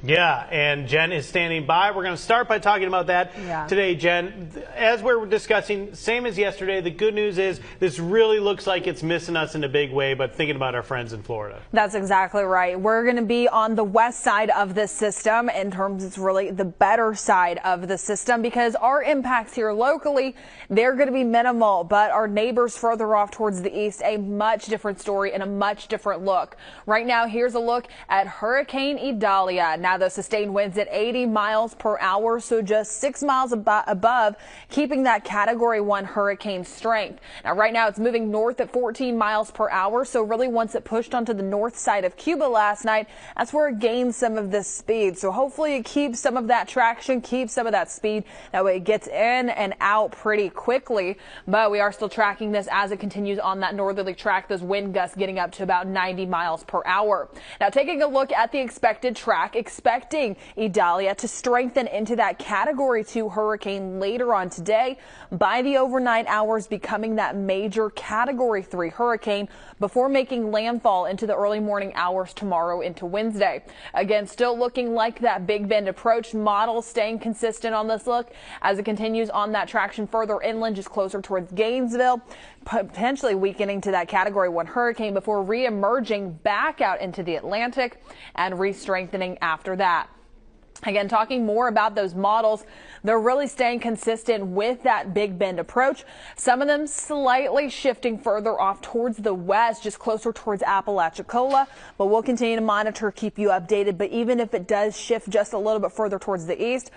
Yeah, and Jen is standing by. We're going to start by talking about that today, Jen. As we're discussing, same as yesterday, the good news is this really looks like it's missing us in a big way, but thinking about our friends in Florida. That's exactly right. We're going to be on the west side of this system in terms it's really the better side of the system because our impacts here locally, they're going to be minimal, but our neighbors further off towards the east, a much different story and a much different look. Right now, here's a look at Hurricane Idalia. Now, the sustained winds at 80 miles per hour, so just 6 miles above, keeping that Category 1 hurricane strength. Now, right now, it's moving north at 14 miles per hour, so really once it pushed onto the north side of Cuba last night, that's where it gained some of this speed. So hopefully it keeps some of that traction, keeps some of that speed. That way it gets in and out pretty quickly, but we are still tracking this as it continues on that northerly track, those wind gusts getting up to about 90 miles per hour. Now, taking a look at the expected track, expecting Idalia to strengthen into that Category 2 hurricane later on today, by the overnight hours becoming that major Category 3 hurricane before making landfall into the early morning hours tomorrow into Wednesday. Again, still looking like that Big Bend approach model, staying consistent on this look as it continues on that traction further inland, just closer towards Gainesville, potentially weakening to that Category 1 hurricane before re-emerging back out into the Atlantic and re-strengthening after that. Again, talking more about those models, they're really staying consistent with that Big Bend approach. Some of them slightly shifting further off towards the west, just closer towards Apalachicola, but we'll continue to monitor, keep you updated. But even if it does shift just a little bit further towards the east,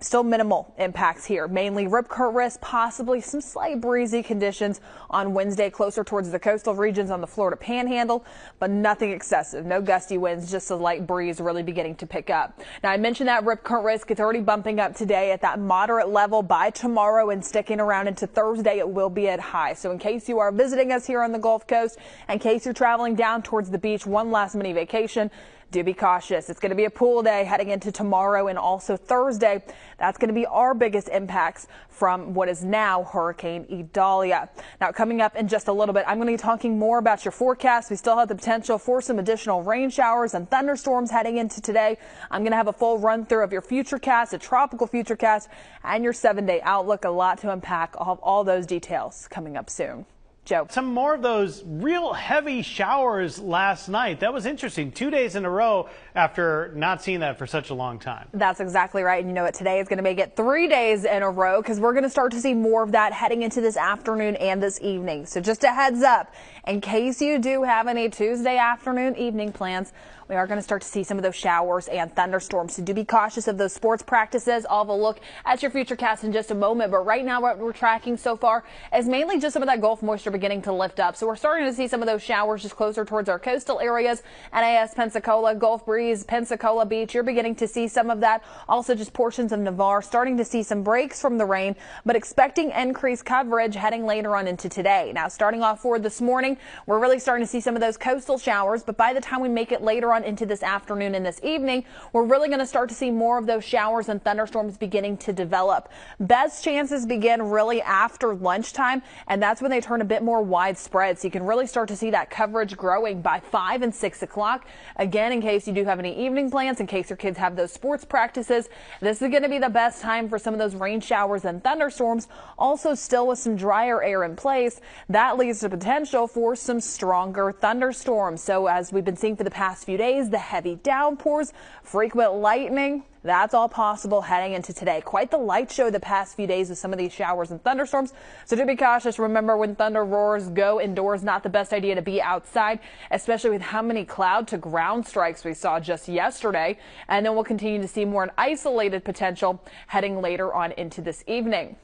still minimal impacts here, mainly rip current risk, possibly some slight breezy conditions on Wednesday, closer towards the coastal regions on the Florida Panhandle, but nothing excessive, no gusty winds, just a light breeze really beginning to pick up. Now, I mentioned that rip current risk. It's already bumping up today at that moderate level. By tomorrow and sticking around into Thursday, it will be at high. So in case you are visiting us here on the Gulf Coast, in case you're traveling down towards the beach, one last mini vacation, do be cautious. It's going to be a pool day heading into tomorrow and also Thursday. That's going to be our biggest impacts from what is now Hurricane Idalia. Now, coming up in just a little bit, I'm going to be talking more about your forecast. We still have the potential for some additional rain showers and thunderstorms heading into today. I'm going to have a full run through of your futurecast, a tropical futurecast, and your 7-day outlook. A lot to unpack, all those details coming up soon. Joe. Some more of those real heavy showers last night. That was interesting. 2 days in a row after not seeing that for such a long time. That's exactly right. And you know what? Today is going to make it 3 days in a row because we're going to start to see more of that heading into this afternoon and this evening. So just a heads up, in case you do have any Tuesday afternoon, evening plans, we are going to start to see some of those showers and thunderstorms. So do be cautious of those sports practices. I'll have a look at your futurecast in just a moment. But right now, what we're tracking so far is mainly just some of that Gulf moisture beginning to lift up. So we're starting to see some of those showers just closer towards our coastal areas. NAS, Pensacola, Gulf Breeze, Pensacola Beach. You're beginning to see some of that. Also just portions of Navarre starting to see some breaks from the rain, but expecting increased coverage heading later on into today. Now, starting off for this morning, we're really starting to see some of those coastal showers. But by the time we make it later on into this afternoon and this evening, we're really going to start to see more of those showers and thunderstorms beginning to develop. Best chances begin really after lunchtime, and that's when they turn a bit more widespread. So you can really start to see that coverage growing by 5 and 6 o'clock. Again, in case you do have any evening plans, in case your kids have those sports practices, this is going to be the best time for some of those rain showers and thunderstorms. Also, still with some drier air in place, that leads to potential for some stronger thunderstorms. So as we've been seeing for the past few days, the heavy downpours, frequent lightning, that's all possible heading into today. Quite the light show the past few days with some of these showers and thunderstorms. So do be cautious. Remember, when thunder roars, go indoors. Not the best idea to be outside, especially with how many cloud to ground strikes we saw just yesterday. And then we'll continue to see more an isolated potential heading later on into this evening.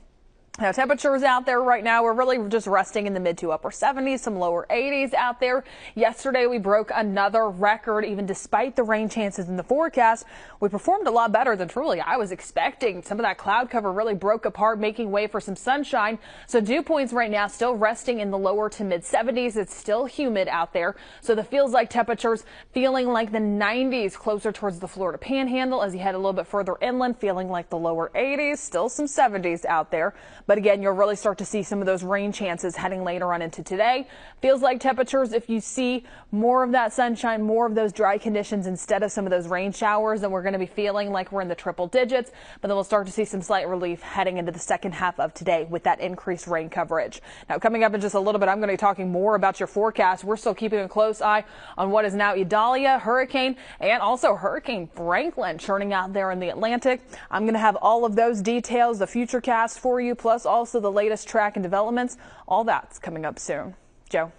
Now, temperatures out there right now, we're really just resting in the mid to upper 70s, some lower 80s out there. Yesterday, we broke another record, even despite the rain chances in the forecast. We performed a lot better than truly I was expecting. Some of that cloud cover really broke apart, making way for some sunshine. So dew points right now still resting in the lower to mid 70s. It's still humid out there. So the feels like temperatures feeling like the 90s closer towards the Florida Panhandle as you head a little bit further inland, feeling like the lower 80s, still some 70s out there. But again, you'll really start to see some of those rain chances heading later on into today. Feels like temperatures, if you see more of that sunshine, more of those dry conditions instead of some of those rain showers, then we're going to be feeling like we're in the triple digits. But then we'll start to see some slight relief heading into the second half of today with that increased rain coverage. Now, coming up in just a little bit, I'm going to be talking more about your forecast. We're still keeping a close eye on what is now Idalia, hurricane, and also Hurricane Franklin churning out there in the Atlantic. I'm going to have all of those details, the future cast for you, plus also the latest track and developments. All that's coming up soon. Joe.